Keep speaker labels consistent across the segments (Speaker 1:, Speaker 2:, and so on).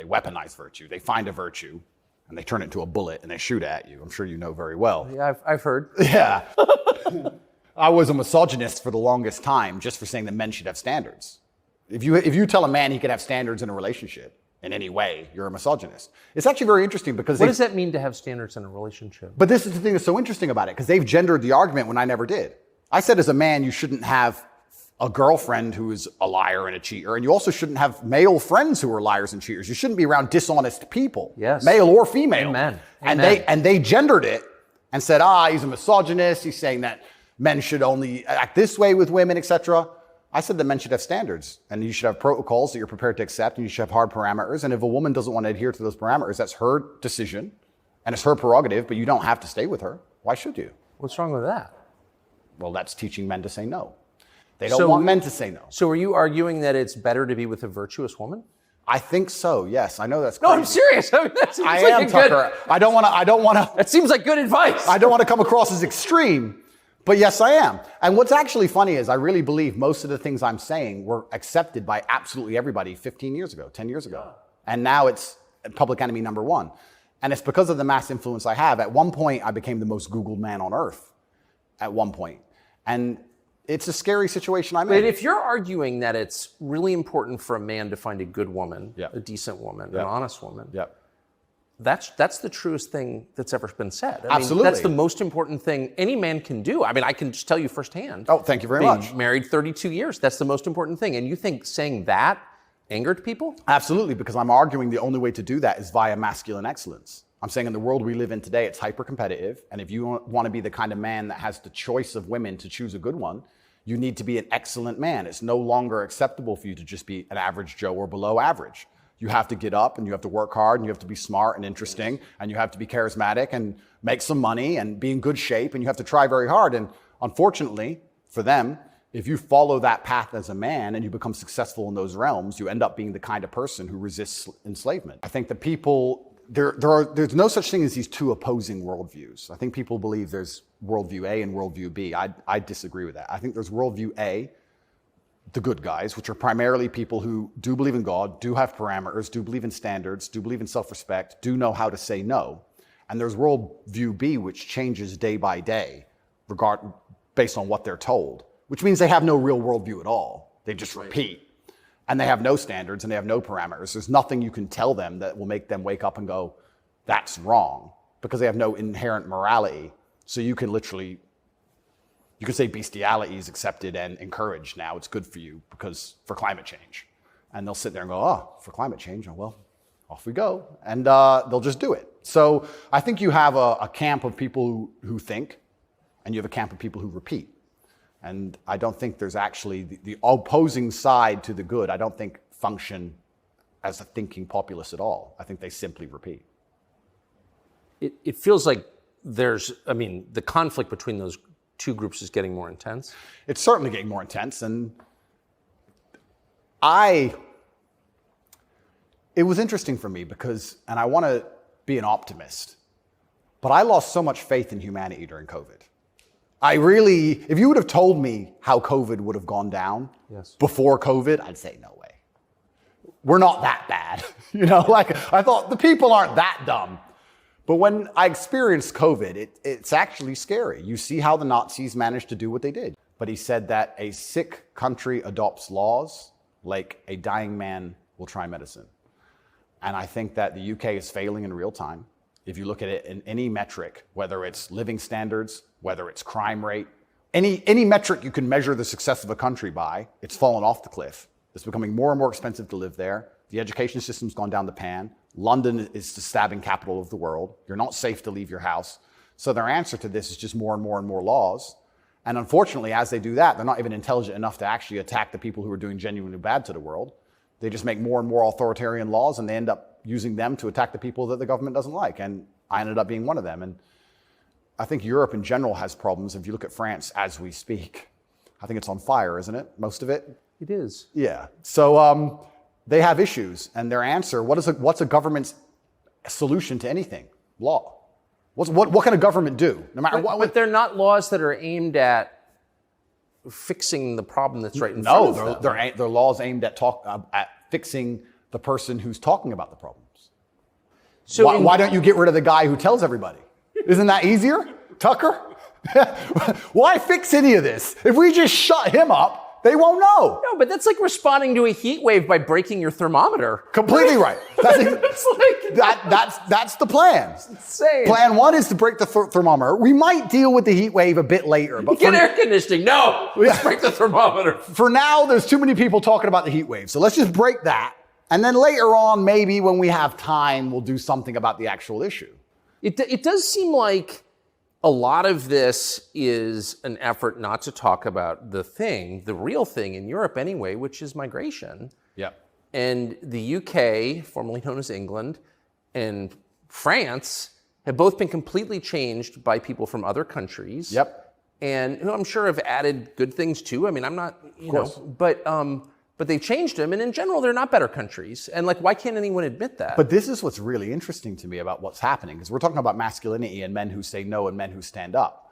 Speaker 1: They weaponize virtue. They find a virtue and they turn it into a bullet and they shoot at you. I'm sure you know very well.
Speaker 2: Yeah, I've heard.
Speaker 1: Yeah. I was a misogynist for the longest time just for saying that men should have standards. If you tell a man he can have standards in a relationship in any way, you're a misogynist. It's actually very interesting because
Speaker 2: what does that mean to have standards in a relationship?
Speaker 1: But this is the thing that's so interesting about it, because they've gendered the argument when I never did. I said as a man, you shouldn't have a girlfriend who is a liar and a cheater, and you also shouldn't have male friends who are liars and cheaters. You shouldn't be around dishonest people,
Speaker 2: yes,
Speaker 1: male or female.
Speaker 2: Amen.
Speaker 1: And they gendered it and said, he's a misogynist. He's saying that men should only act this way with women, etc. I said that men should have standards, and you should have protocols that you're prepared to accept, and you should have hard parameters. And if a woman doesn't want to adhere to those parameters, that's her decision, and it's her prerogative, but you don't have to stay with her. Why should you?
Speaker 2: What's wrong with that?
Speaker 1: Well, that's teaching men to say no. They don't want men to say no.
Speaker 2: So are you arguing that it's better to be with a virtuous woman?
Speaker 1: I think so, yes. I know that's crazy.
Speaker 2: No, I'm serious. I mean, that seems
Speaker 1: I
Speaker 2: like
Speaker 1: am, Tucker. I don't want to.
Speaker 2: That seems like good advice.
Speaker 1: I don't want to come across as extreme. But yes, I am. And what's actually funny is I really believe most of the things I'm saying were accepted by absolutely everybody 15 years ago, 10 years ago. And now it's public enemy number one. And it's because of the mass influence I have. At one point, I became the most Googled man on earth. At one point. And it's a scary situation I'm in.
Speaker 2: But if you're arguing that it's really important for a man to find a good woman, a decent woman, an honest woman, that's the truest thing that's ever been said. I
Speaker 1: Absolutely.
Speaker 2: mean, that's the most important thing any man can do. I mean, I can just tell you firsthand.
Speaker 1: Oh, thank you very much.
Speaker 2: Married 32 years, that's the most important thing. And you think saying that angered people?
Speaker 1: Absolutely, because I'm arguing the only way to do that is via masculine excellence. I'm saying in the world we live in today, it's hyper-competitive. And if you want to be the kind of man that has the choice of women to choose a good one, you need to be an excellent man. It's no longer acceptable for you to just be an average Joe or below average. You have to get up and you have to work hard and you have to be smart and interesting and you have to be charismatic and make some money and be in good shape and you have to try very hard. And unfortunately for them, if you follow that path as a man and you become successful in those realms, you end up being the kind of person who resists enslavement. I think that people, there's no such thing as these two opposing worldviews. I think people believe there's worldview A and worldview B. I disagree with that. I think there's worldview A, the good guys, which are primarily people who do believe in God, do have parameters, do believe in standards, do believe in self-respect, do know how to say no. And there's worldview B, which changes day by day, based on what they're told, which means they have no real worldview at all. They just repeat. And they have no standards and they have no parameters. There's nothing you can tell them that will make them wake up and go, that's wrong, because they have no inherent morality. So you can say bestiality is accepted and encouraged now. It's good for you for climate change. And they'll sit there and go, for climate change? Oh, well, off we go. And they'll just do it. So I think you have a camp of people who think, and you have a camp of people who repeat. And I don't think there's actually the opposing side to the good, I don't think function as a thinking populace at all. I think they simply repeat.
Speaker 2: It feels like the conflict between those two groups is getting more intense.
Speaker 1: It's certainly getting more intense. And it was interesting for me and I want to be an optimist, but I lost so much faith in humanity during COVID. If you would have told me how COVID would have gone down before COVID, I'd say no way. We're not that bad. I thought the people aren't that dumb. But when I experienced COVID, it's actually scary. You see how the Nazis managed to do what they did. But he said that a sick country adopts laws like a dying man will try medicine. And I think that the UK is failing in real time. If you look at it in any metric, whether it's living standards, whether it's crime rate, any metric you can measure the success of a country by, it's fallen off the cliff. It's becoming more and more expensive to live there. The education system's gone down the pan. London is the stabbing capital of the world. You're not safe to leave your house. So their answer to this is just more and more and more laws. And unfortunately, as they do that, they're not even intelligent enough to actually attack the people who are doing genuinely bad to the world. They just make more and more authoritarian laws and they end up using them to attack the people that the government doesn't like. And I ended up being one of them. And I think Europe in general has problems. If you look at France as we speak, I think it's on fire, isn't it? Most of it?
Speaker 2: It is.
Speaker 1: Yeah. So they have issues. And their answer, what's a government's solution to anything? Law. What can a government do? No matter what.
Speaker 2: But they're not laws that are aimed at fixing the problem that's right in front of them.
Speaker 1: No, they're laws aimed at fixing the person who's talking about the problems.
Speaker 2: So
Speaker 1: why don't you get rid of the guy who tells everybody? Isn't that easier, Tucker? Why fix any of this? If we just shut him up, they won't know.
Speaker 2: No, but that's like responding to a heat wave by breaking your thermometer.
Speaker 1: Completely right. That's the plan.
Speaker 2: It's insane.
Speaker 1: Plan one is to break the thermometer. We might deal with the heat wave a bit later. But
Speaker 2: get air conditioning. No, let's break the thermometer.
Speaker 1: For now, there's too many people talking about the heat wave. So let's just break that. And then later on, maybe when we have time, we'll do something about the actual issue.
Speaker 2: It does seem like a lot of this is an effort not to talk about the real thing in Europe anyway, which is migration.
Speaker 1: Yeah.
Speaker 2: And the UK, formerly known as England, and France have both been completely changed by people from other countries.
Speaker 1: Yep.
Speaker 2: And who I'm sure have added good things too. I mean, I'm not, you know, but they've changed them, and in general, they're not better countries. And like, why can't anyone admit that?
Speaker 1: But this is what's really interesting to me about what's happening, because we're talking about masculinity and men who say no and men who stand up.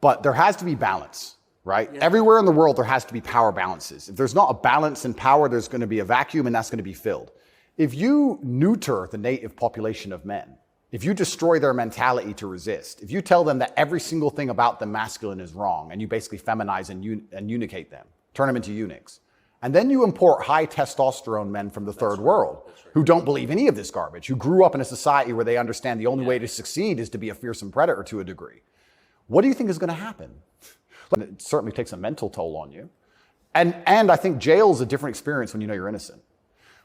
Speaker 1: But there has to be balance, right? Yeah. Everywhere in the world, there has to be power balances. If there's not a balance in power, there's going to be a vacuum, and that's going to be filled. If you neuter the native population of men, if you destroy their mentality to resist, if you tell them that every single thing about them masculine is wrong, and you basically feminize and eunuchate them, turn them into eunuchs, and then you import high testosterone men from the third world who don't believe any of this garbage, who grew up in a society where they understand the only way to succeed is to be a fearsome predator to a degree. What do you think is going to happen? It certainly takes a mental toll on you. And I think jail is a different experience when you know you're innocent.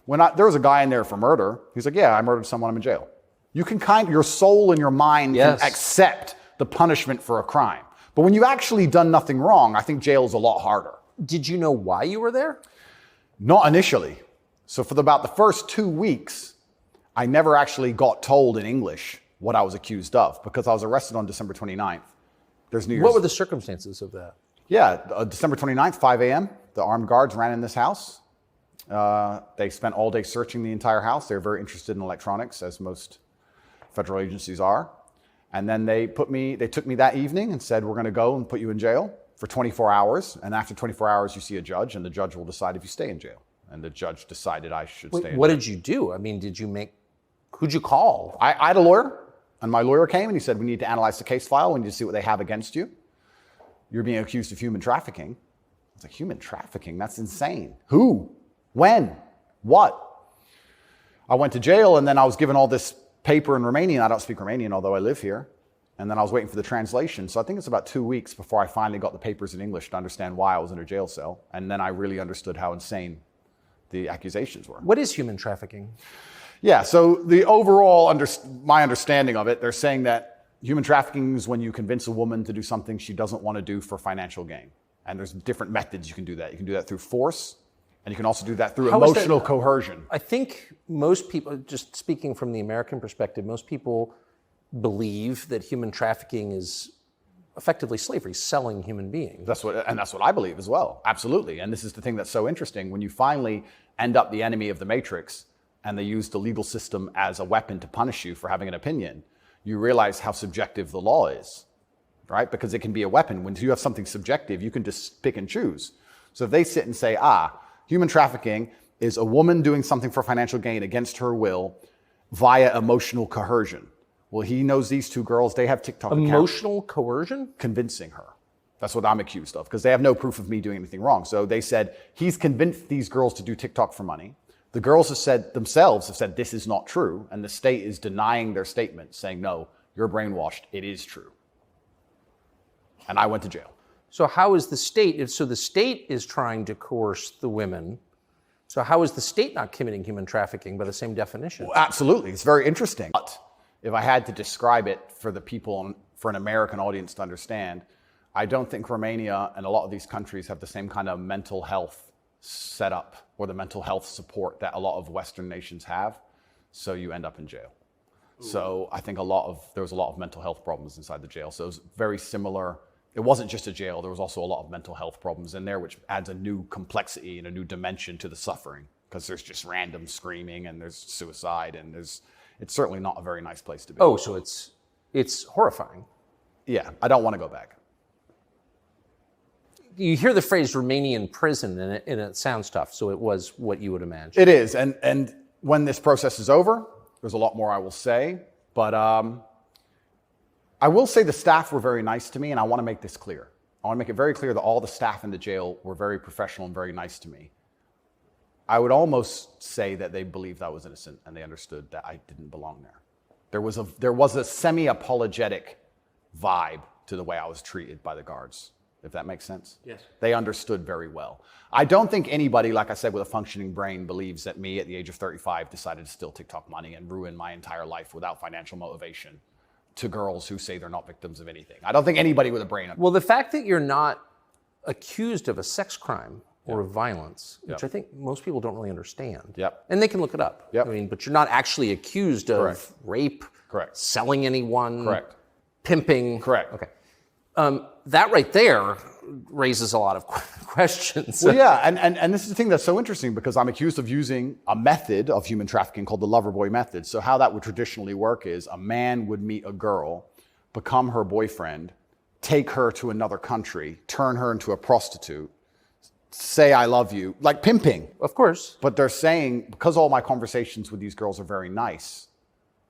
Speaker 1: There was a guy in there for murder. He's like, yeah, I murdered someone, I'm in jail. You can your soul and your mind can accept the punishment for a crime. But when you've actually done nothing wrong, I think jail is a lot harder.
Speaker 2: Did you know why you were there?
Speaker 1: Not initially. So for about the first 2 weeks, I never actually got told in English what I was accused of, because I was arrested on December 29th. There's New Year's.
Speaker 2: What were the circumstances of that?
Speaker 1: Yeah, December 29th, 5 a.m., the armed guards ran in this house. They spent all day searching the entire house. They were very interested in electronics, as most federal agencies are. And then they took me that evening and said, we're going to go and put you in jail for 24 hours. And after 24 hours, you see a judge, and the judge will decide if you stay in jail. And the judge decided I should stay in jail.
Speaker 2: What did you do? I mean, who'd you call?
Speaker 1: I had a lawyer, and my lawyer came and he said, we need to analyze the case file. We need to see what they have against you. You're being accused of human trafficking. I was like, human trafficking? That's insane. Who? When? What? I went to jail, and then I was given all this paper in Romanian. I don't speak Romanian, although I live here. And then I was waiting for the translation. So I think it's about 2 weeks before I finally got the papers in English to understand why I was in a jail cell. And then I really understood how insane the accusations were.
Speaker 2: What is human trafficking?
Speaker 1: Yeah, so the overall, my understanding of it, they're saying that human trafficking is when you convince a woman to do something she doesn't want to do for financial gain. And there's different methods you can do that. You can do that through force, and you can also do that through emotional coercion.
Speaker 2: I think most people, just speaking from the American perspective, most people believe that human trafficking is effectively slavery, selling human beings.
Speaker 1: That's what I believe as well. Absolutely. And this is the thing that's so interesting. When you finally end up the enemy of the matrix, and they use the legal system as a weapon to punish you for having an opinion, you realize how subjective the law is, right? Because it can be a weapon. When you have something subjective, you can just pick and choose. So if they sit and say, human trafficking is a woman doing something for financial gain against her will via emotional coercion. Well, he knows these two girls, they have TikTok accounts.
Speaker 2: Emotional coercion?
Speaker 1: Convincing her. That's what I'm accused of, because they have no proof of me doing anything wrong. So they said, he's convinced these girls to do TikTok for money. The girls have said this is not true, and the state is denying their statement, saying, no, you're brainwashed, it is true. And I went to jail.
Speaker 2: So how is the state, so the state is trying to coerce the women, so how is the state not committing human trafficking by the same definition?
Speaker 1: Well, absolutely, it's very interesting. But if I had to describe it for the people, for an American audience to understand, I don't think Romania and a lot of these countries have the same kind of mental health setup or the mental health support that a lot of Western nations have. So you end up in jail. Ooh. So I think there was a lot of mental health problems inside the jail. So it was very similar. It wasn't just a jail. There was also a lot of mental health problems in there, which adds a new complexity and a new dimension to the suffering, because there's just random screaming and there's suicide and it's certainly not a very nice place to be.
Speaker 2: Oh, so it's horrifying.
Speaker 1: Yeah, I don't want to go back.
Speaker 2: you hear the phrase Romanian prison, and it sounds tough. So it was what you would imagine.
Speaker 1: It is, and when this process is over, there's a lot more I will say, but I will say the staff were very nice to me, and I want to make this clear. I want to make it very clear that all the staff in the jail were very professional and very nice to me. I would almost say that they believed I was innocent and they understood that I didn't belong there. There was a semi-apologetic vibe to the way I was treated by the guards, if that makes sense.
Speaker 2: Yes.
Speaker 1: They understood very well. I don't think anybody, like I said, with a functioning brain believes that me at the age of 35 decided to steal TikTok money and ruin my entire life without financial motivation to girls who say they're not victims of anything. I don't think anybody with a brain...
Speaker 2: Well, the fact that you're not accused of a sex crime or of violence, which I think most people don't really understand.
Speaker 1: Yep.
Speaker 2: And they can look it up.
Speaker 1: Yep.
Speaker 2: I mean, but you're not actually accused of rape, selling anyone, pimping.
Speaker 1: Correct.
Speaker 2: Okay. That right there raises a lot of questions.
Speaker 1: Well, yeah, and this is the thing that's so interesting because I'm accused of using a method of human trafficking called the lover boy method. So how that would traditionally work is a man would meet a girl, become her boyfriend, take her to another country, turn her into a prostitute, say I love you, like pimping.
Speaker 2: Of course.
Speaker 1: But they're saying, because all my conversations with these girls are very nice,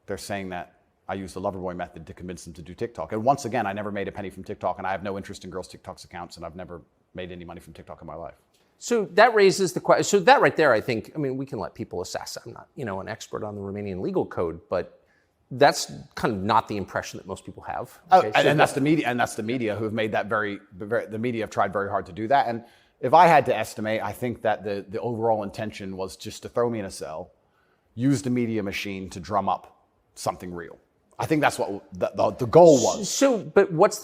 Speaker 1: they're saying that I use the Loverboy method to convince them to do TikTok. And once again, I never made a penny from TikTok, and I have no interest in girls' TikTok's accounts, and I've never made any money from TikTok in my life.
Speaker 2: So that raises the question. So that right there, I think, I mean, we can let people assess. I'm not, an expert on the Romanian legal code, but that's kind of not the impression that most people have. Okay?
Speaker 1: And that's the media, who have made that the media have tried very hard to do that. And if I had to estimate, I think that the overall intention was just to throw me in a cell, use the media machine to drum up something real. I think that's what the goal was.
Speaker 2: So, but what's